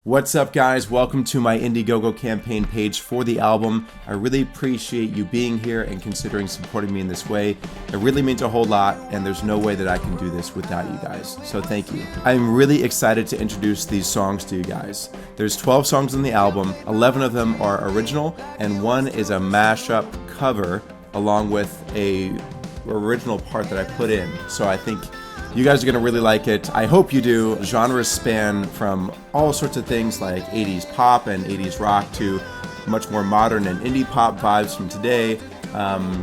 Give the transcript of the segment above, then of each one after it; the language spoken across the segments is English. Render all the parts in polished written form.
What's up, guys? Welcome to my Indiegogo campaign page for the album. I really appreciate you being here and considering supporting me in this way. It really means a whole lot, and there's no way that I can do this without you guys. So thank you. I'm really excited to introduce these songs to you guys. There's 12 songs on the album, 11 of them are original, and one is a mashup cover along with a original part that I put in. So I think you guys are going to really like it. I hope you do. Genres span from all sorts of things like 80s pop and 80s rock to much more modern and indie pop vibes from today,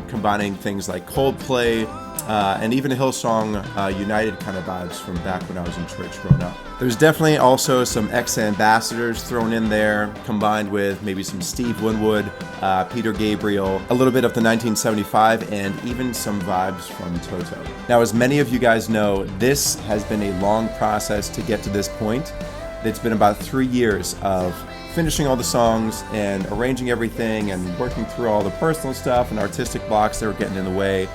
combining things like Coldplay and even Hillsong United kind of vibes from back when I was in church growing up. There's definitely also some ex-ambassadors thrown in there, combined with maybe some Steve Winwood, Peter Gabriel, a little bit of the 1975, and even some vibes from Toto. Now, as many of you guys know, this has been a long process to get to this point. It's been about 3 years of finishing all the songs and arranging everything and working through all the personal stuff and artistic blocks that were getting in the way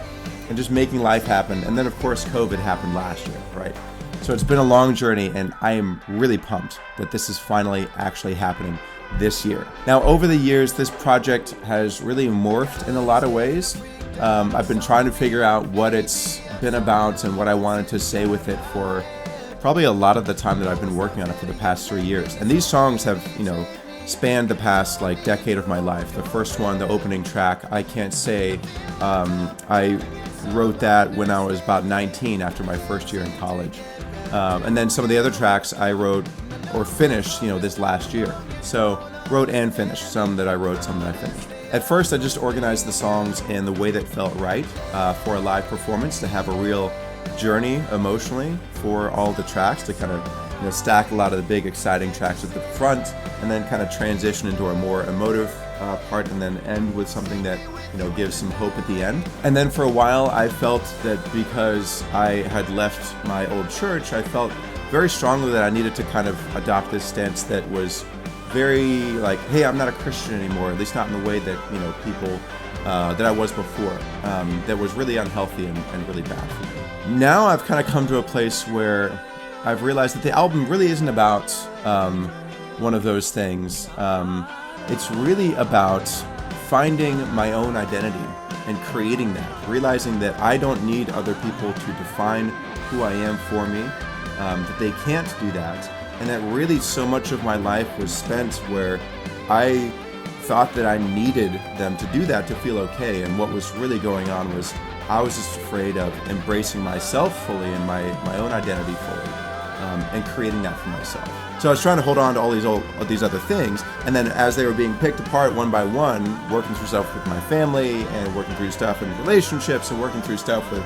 and just making life happen. And then, of course, COVID happened last year, right? So it's been a long journey, and I am really pumped that this is finally actually happening this year. Now, over the years, this project has really morphed in a lot of ways. I've been trying to figure out what it's been about and what I wanted to say with it for probably a lot of the time that I've been working on it for the past 3 years. And these songs have, spanned the past decade of my life. The first one, the opening track, I Can't Say, I wrote that when I was about 19 after my first year in college. And then some of the other tracks I wrote or finished, this last year. So wrote and finished, some that I wrote, some that I finished. At first, I just organized the songs in the way that felt right for a live performance, to have a real journey emotionally for all the tracks, to kind of stack a lot of the big exciting tracks at the front and then kind of transition into a more emotive part and then end with something that gives some hope at the end. And then for a while I felt that because I had left my old church, I felt very strongly that I needed to kind of adopt this stance that was very like, hey, I'm not a Christian anymore, at least not in the way that people that I was before, that was really unhealthy and really bad for me. Now I've kind of come to a place where I've realized that the album really isn't about one of those things. It's really about finding my own identity and creating that, realizing that I don't need other people to define who I am for me, that they can't do that, and that really so much of my life was spent where I thought that I needed them to do that to feel okay, and what was really going on was I was just afraid of embracing myself fully and my own identity fully, and creating that for myself. So I was trying to hold on to all these other things, and then as they were being picked apart one by one, working through stuff with my family and working through stuff in relationships and working through stuff with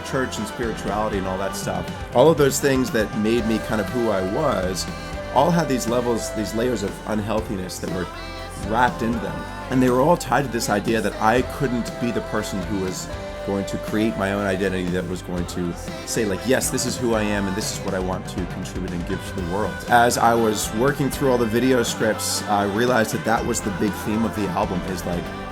church and spirituality and all that stuff, all of those things that made me kind of who I was, all had these levels, these layers of unhealthiness that were wrapped into them, and they were all tied to this idea that I couldn't be the person who was going to create my own identity, that was going to say yes, this is who I am and this is what I want to contribute and give to the world. As I was working through all the video scripts, I realized that was the big theme of the album, is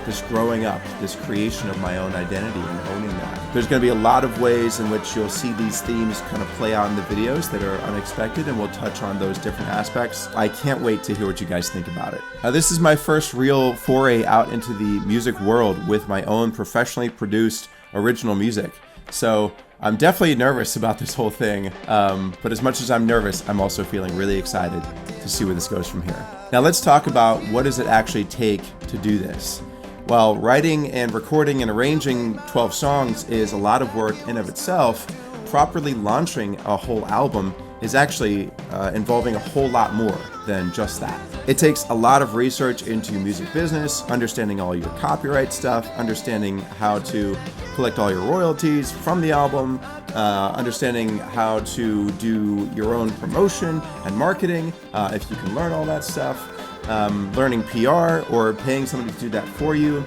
this growing up, this creation of my own identity and owning that. There's going to be a lot of ways in which you'll see these themes kind of play out in the videos that are unexpected, and we'll touch on those different aspects. I can't wait to hear what you guys think about it. Now, this is my first real foray out into the music world with my own professionally produced original music. So I'm definitely nervous about this whole thing, but as much as I'm nervous, I'm also feeling really excited to see where this goes from here. Now let's talk about what does it actually take to do this. While writing and recording and arranging 12 songs is a lot of work in of itself, properly launching a whole album is actually involving a whole lot more than just that. It takes a lot of research into music business, understanding all your copyright stuff, understanding how to collect all your royalties from the album, understanding how to do your own promotion and marketing, if you can learn all that stuff, learning PR or paying somebody to do that for you,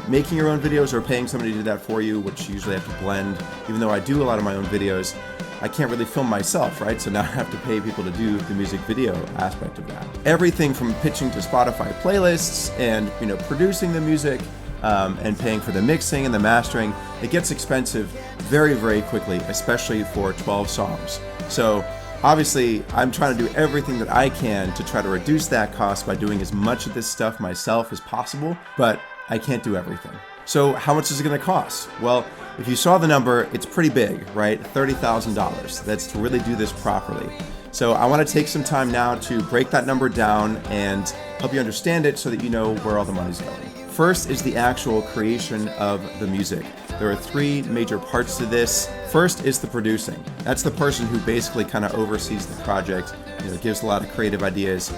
making your own videos or paying somebody to do that for you, which you usually have to blend. Even though I do a lot of my own videos, I can't really film myself, right? So now I have to pay people to do the music video aspect of that. Everything from pitching to Spotify playlists and producing the music, and paying for the mixing and the mastering. It gets expensive very, very quickly, especially for 12 songs. So Obviously, I'm trying to do everything that I can to try to reduce that cost by doing as much of this stuff myself as possible, but I can't do everything. So how much is it going to cost? Well, if you saw the number, it's pretty big, right? $30,000. That's to really do this properly. So I want to take some time now to break that number down and help you understand it so that you know where all the money's going. First is the actual creation of the music. There are three major parts to this. First is the producing. That's the person who basically kind of oversees the project, gives a lot of creative ideas,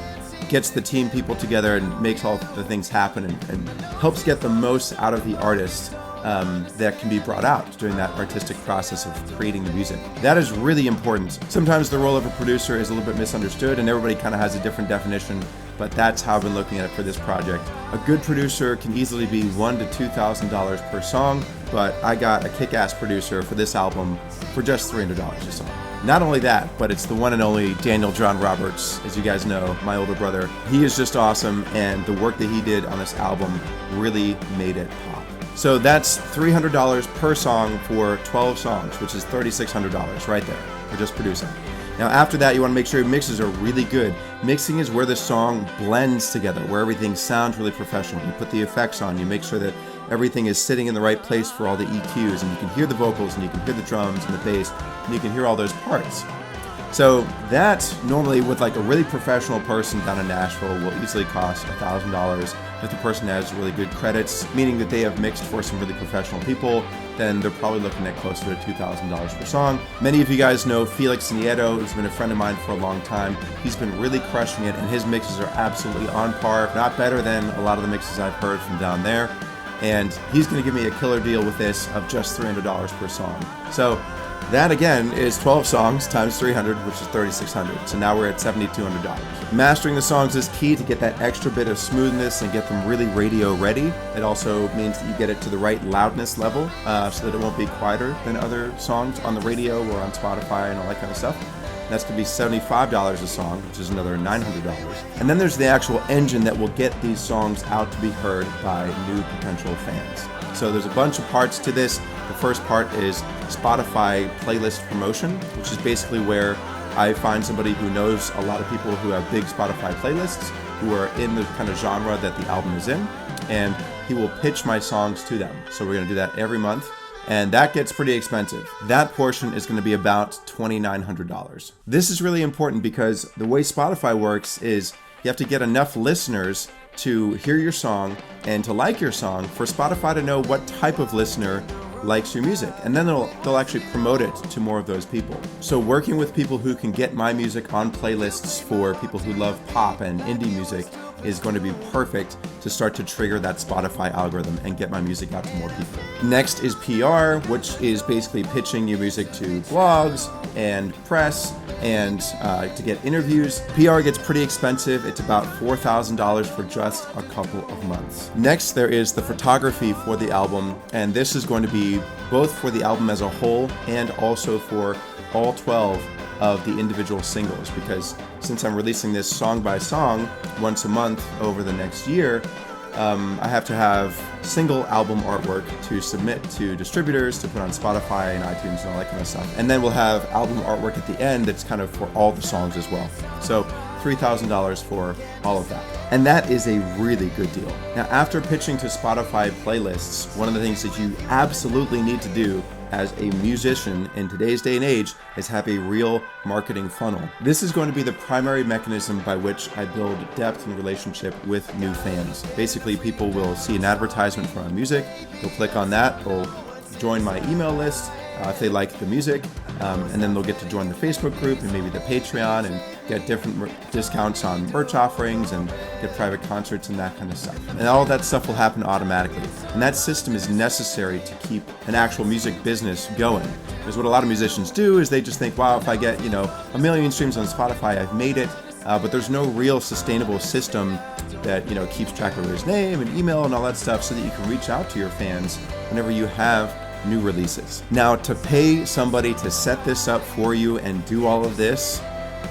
gets the team people together and makes all the things happen and helps get the most out of the artist that can be brought out during that artistic process of creating the music. That is really important. Sometimes the role of a producer is a little bit misunderstood and everybody kind of has a different definition, but that's how I've been looking at it for this project. A good producer can easily be $1,000 to $2,000 per song, but I got a kick-ass producer for this album for just $300 a song. Not only that, but it's the one and only Daniel John Roberts, as you guys know, my older brother. He is just awesome, and the work that he did on this album really made it pop. So that's $300 per song for 12 songs, which is $3,600 right there for just producing. Now after that, you want to make sure your mixes are really good. Mixing is where the song blends together, where everything sounds really professional. You put the effects on, you make sure that everything is sitting in the right place for all the EQs, and you can hear the vocals, and you can hear the drums and the bass, and you can hear all those parts. So that normally with like a really professional person down in Nashville will easily cost $1,000. If the person has really good credits, meaning that they have mixed for some really professional people, then they're probably looking at closer to $2,000 per song. Many of you guys know Felix Nieto, who's been a friend of mine for a long time. He's been really crushing it, and his mixes are absolutely on par, if not better than a lot of the mixes I've heard from down there. And he's going to give me a killer deal with this of just $300 per song. So that again is 12 songs times 300, which is $3,600. So now we're at $7,200. Mastering the songs is key to get that extra bit of smoothness and get them really radio ready. It also means that you get it to the right loudness level so that it won't be quieter than other songs on the radio or on Spotify and all that kind of stuff. That's going to be $75 a song, which is another $900. And then there's the actual engine that will get these songs out to be heard by new potential fans. So there's a bunch of parts to this. The first part is Spotify playlist promotion, which is basically where I find somebody who knows a lot of people who have big Spotify playlists, who are in the kind of genre that the album is in, and he will pitch my songs to them. So we're going to do that every month. And that gets pretty expensive. That portion is going to be about $2,900. This is really important because the way Spotify works is you have to get enough listeners to hear your song and to like your song for Spotify to know what type of listener likes your music, and then they'll actually promote it to more of those people. So working with people who can get my music on playlists for people who love pop and indie music is going to be perfect to start to trigger that Spotify algorithm and get my music out to more people. Next is PR, which is basically pitching your music to blogs and press and to get interviews. PR gets pretty expensive. It's about $4,000 for just a couple of months. Next, there is the photography for the album, and this is going to be both for the album as a whole and also for all 12 of the individual singles, because since I'm releasing this song by song once a month over the next year, I have to have single album artwork to submit to distributors to put on Spotify and iTunes and all that kind of stuff. And then we'll have album artwork at the end that's kind of for all the songs as well. So $3,000 for all of that. And that is a really good deal. Now, after pitching to Spotify playlists, one of the things that you absolutely need to do as a musician in today's day and age is have a real marketing funnel. This is going to be the primary mechanism by which I build depth and relationship with new fans. Basically, people will see an advertisement for my music, they'll click on that, they'll join my email list if they like the music, and then they'll get to join the Facebook group and maybe the Patreon and get different discounts on merch offerings and get private concerts and that kind of stuff. And all of that stuff will happen automatically. And that system is necessary to keep an actual music business going. Because what a lot of musicians do is they just think, wow, if I get, 1 million streams on Spotify, I've made it. But there's no real sustainable system that, keeps track of his name and email and all that stuff so that you can reach out to your fans whenever you have new releases. Now, to pay somebody to set this up for you and do all of this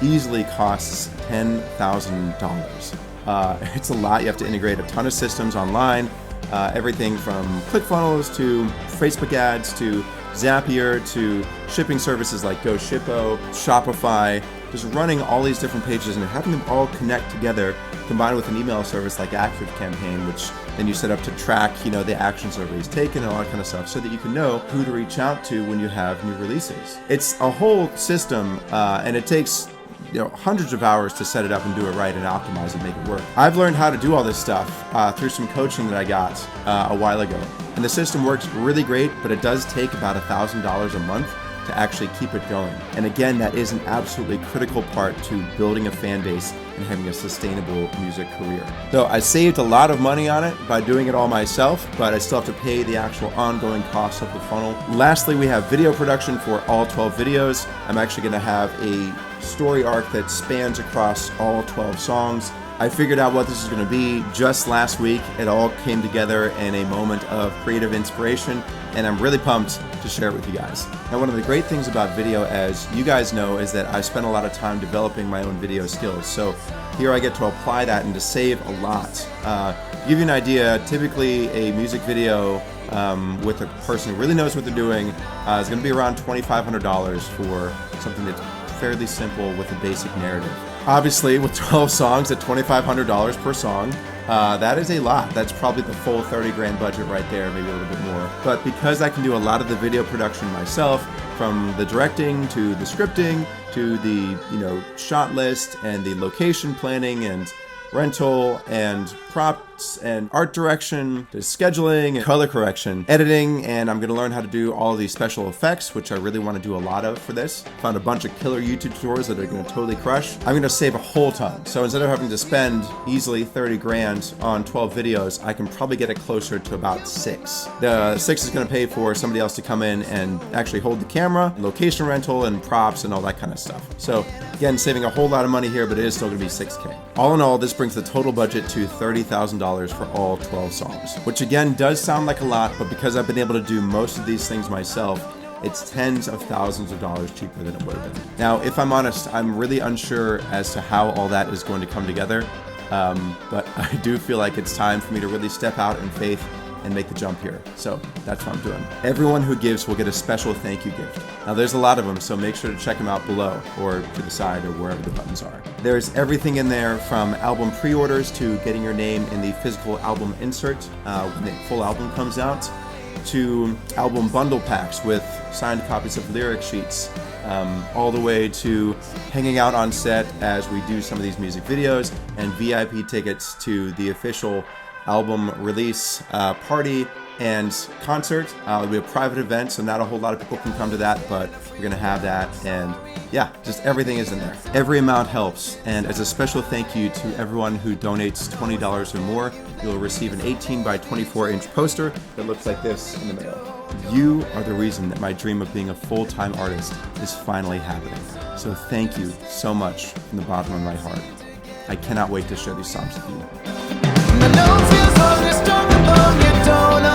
easily costs $10,000. It's a lot. You have to integrate a ton of systems online, everything from ClickFunnels to Facebook ads to Zapier to shipping services like GoShippo, Shopify, just running all these different pages and having them all connect together, combined with an email service like ActiveCampaign, which then you set up to track, the actions everybody's taken and all that kind of stuff, so that you can know who to reach out to when you have new releases. It's a whole system, and it takes hundreds of hours to set it up and do it right and optimize and make it work. I've learned how to do all this stuff through some coaching that I got a while ago. And the system works really great, but it does take about $1,000 a month to actually keep it going. And again, that is an absolutely critical part to building a fan base and having a sustainable music career. So I saved a lot of money on it by doing it all myself, but I still have to pay the actual ongoing costs of the funnel. Lastly, we have video production for all 12 videos. I'm actually gonna have a story arc that spans across all 12 songs. I figured out what this is going to be just last week. It all came together in a moment of creative inspiration, and I'm really pumped to share it with you guys. Now, one of the great things about video, as you guys know, is that I spent a lot of time developing my own video skills. So here I get to apply that and to save a lot. To give you an idea, typically a music video with a person who really knows what they're doing is going to be around $2,500 for something that's fairly simple with a basic narrative. Obviously, with 12 songs at $2,500 per song, that is a lot. That's probably the full 30 grand budget right there, maybe a little bit more. But because I can do a lot of the video production myself, from the directing to the scripting to the shot list and the location planning and rental and props and art direction, to scheduling and color correction, editing, and I'm gonna learn how to do all these special effects, which I really want to do a lot of for this. Found a bunch of killer YouTube tutorials that are gonna totally crush. I'm gonna save a whole ton. So instead of having to spend easily 30 grand on 12 videos, I can probably get it closer to about 6. The 6 is gonna pay for somebody else to come in and actually hold the camera, location rental, and props and all that kind of stuff. So again, saving a whole lot of money here, but it is still gonna be 6K. All in all, this brings the total budget to $30,000 for all 12 songs, which again does sound like a lot, but because I've been able to do most of these things myself, it's tens of thousands of dollars cheaper than it would have been. Now, if I'm honest, I'm really unsure as to how all that is going to come together, but I do feel like it's time for me to really step out in faith and make the jump here. So that's what I'm doing. Everyone who gives will get a special thank you gift. Now there's a lot of them, so make sure to check them out below or to the side or wherever the buttons are. There's everything in there from album pre-orders to getting your name in the physical album insert when the full album comes out, to album bundle packs with signed copies of lyric sheets, all the way to hanging out on set as we do some of these music videos, and VIP tickets to the official album release party and concert. It'll be a private event, so not a whole lot of people can come to that, but we're gonna have that, and yeah, just everything is in there. Every amount helps, and as a special thank you to everyone who donates $20 or more, you'll receive an 18 by 24 inch poster that looks like this in the mail. You are the reason that my dream of being a full-time artist is finally happening. So thank you so much from the bottom of my heart. I cannot wait to share these songs with you. I know it feels hard to stop, but you don't